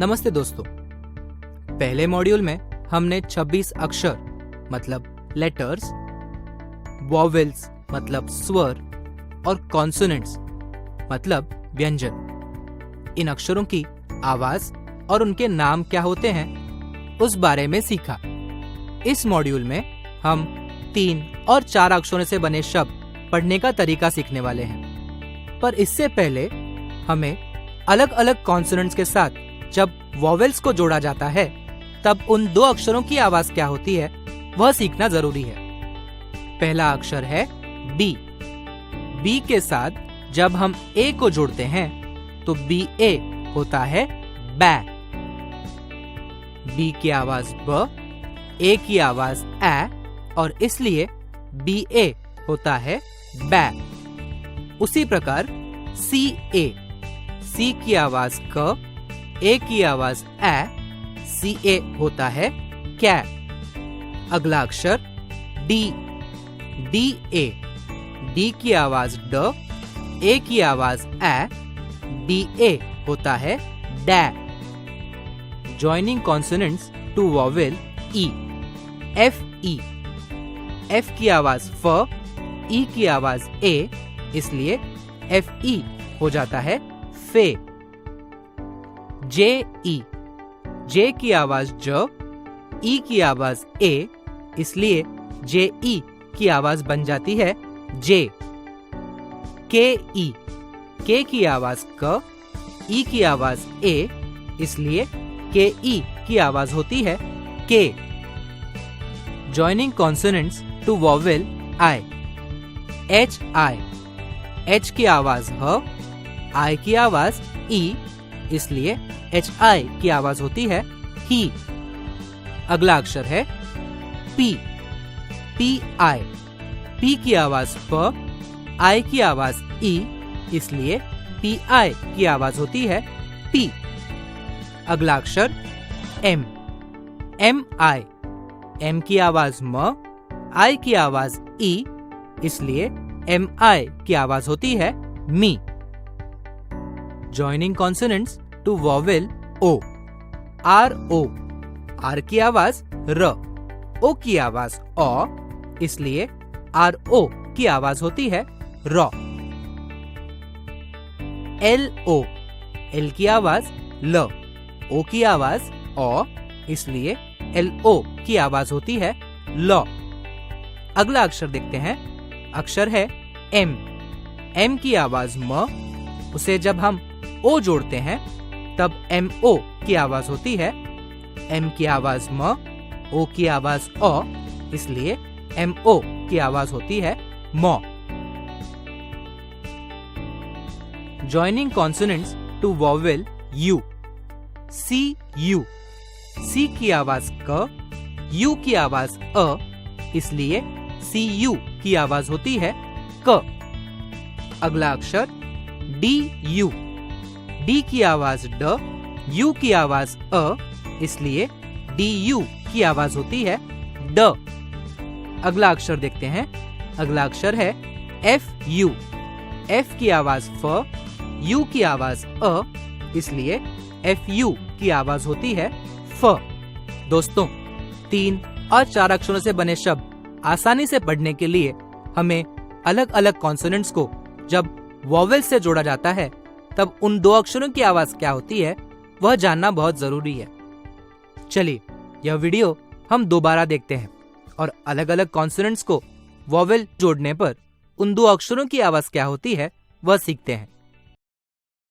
नमस्ते दोस्तों। पहले मॉड्यूल में हमने 26 अक्षर मतलब लेटर्स, वॉवेल्स मतलब स्वर और कॉन्सोनेंट्स मतलब व्यंजन, इन अक्षरों की आवाज और उनके नाम क्या होते हैं उस बारे में सीखा। इस मॉड्यूल में हम 3 और 4 अक्षरों से बने शब्द पढ़ने का तरीका सीखने वाले हैं। पर इससे पहले हमें अलग अलग कॉन्सोनेंट्स के साथ जब वॉवेल्स को जोड़ा जाता है तब उन 2 अक्षरों की आवाज क्या होती है वह सीखना जरूरी है। पहला अक्षर है बी। बी के साथ जब हम ए को जोड़ते हैं तो बी ए होता है बै। बी की आवाज ब, ए की आवाज ए और इसलिए बी ए होता है बै। उसी प्रकार सी ए, सी की आवाज क, ए की आवाज ए, सी ए होता है कै। अगला अक्षर डी। डी ए, डी की आवाज ड, ए की आवाज ए, डी ए होता है दै। Joining consonants to vowel E. F E, F की आवाज फ, ई की आवाज ए, इसलिए एफ ई हो जाता है फे। जे ई, जे की आवाज ज, ई की आवाज ए, इसलिए जे ई की आवाज बन जाती है जे। के ई, के की आवाज क, ई की आवाज ए, इसलिए के ई की आवाज होती है के। Joining consonants to vowel I. H I, H की आवाज ह, आई की आवाज ई, इसलिए एच आई की आवाज होती है ही। अगला अक्षर है पी। पी आई, पी की आवाज प, आई की आवाज ई, इसलिए पी आई की आवाज होती है पी। अगला अक्षर एम। एम आई, एम की आवाज म, आई की आवाज ई, इसलिए एम आई की आवाज होती है मी। Joining consonants to vowel O. R O, R की आवाज र, ओ की आवाज ओ, इसलिए आर ओ की आवाज होती है रॉ। एल ओ, एल की आवाज ल, ओ की आवाज ओ, इसलिए एल ओ की आवाज होती है लॉ। अगला अक्षर देखते हैं। अक्षर है एम। एम की आवाज म, उसे जब हम ओ जोड़ते हैं तब एम ओ की आवाज होती है। एम की आवाज म, ओ की आवाज ओ, इसलिए एम ओ की आवाज होती है मौ। Joining consonants to vowel U. C U, C की आवाज क, यू की आवाज अ, इसलिए सी यू की आवाज होती है क। अगला अक्षर डी यू। डी की आवाज ड, यू की आवाज अ, इसलिए डी यू की आवाज होती है ड। अगला अक्षर देखते हैं। अगला अक्षर है एफ यू। एफ की आवाज फ, यू की आवाज अ, इसलिए एफ यू की आवाज होती है फ। दोस्तों, 3 और 4 अक्षरों से बने शब्द आसानी से पढ़ने के लिए हमें अलग अलग कॉन्सोनेंट्स को जब वॉवेल से जोड़ा जाता है तब उन 2 अक्षरों की आवाज क्या होती है वह जानना बहुत जरूरी है। चलिए यह वीडियो हम दोबारा देखते हैं और अलग अलग कॉन्सोनेंट्स को वॉवेल जोड़ने पर उन 2 अक्षरों की आवाज क्या होती है वह सीखते हैं।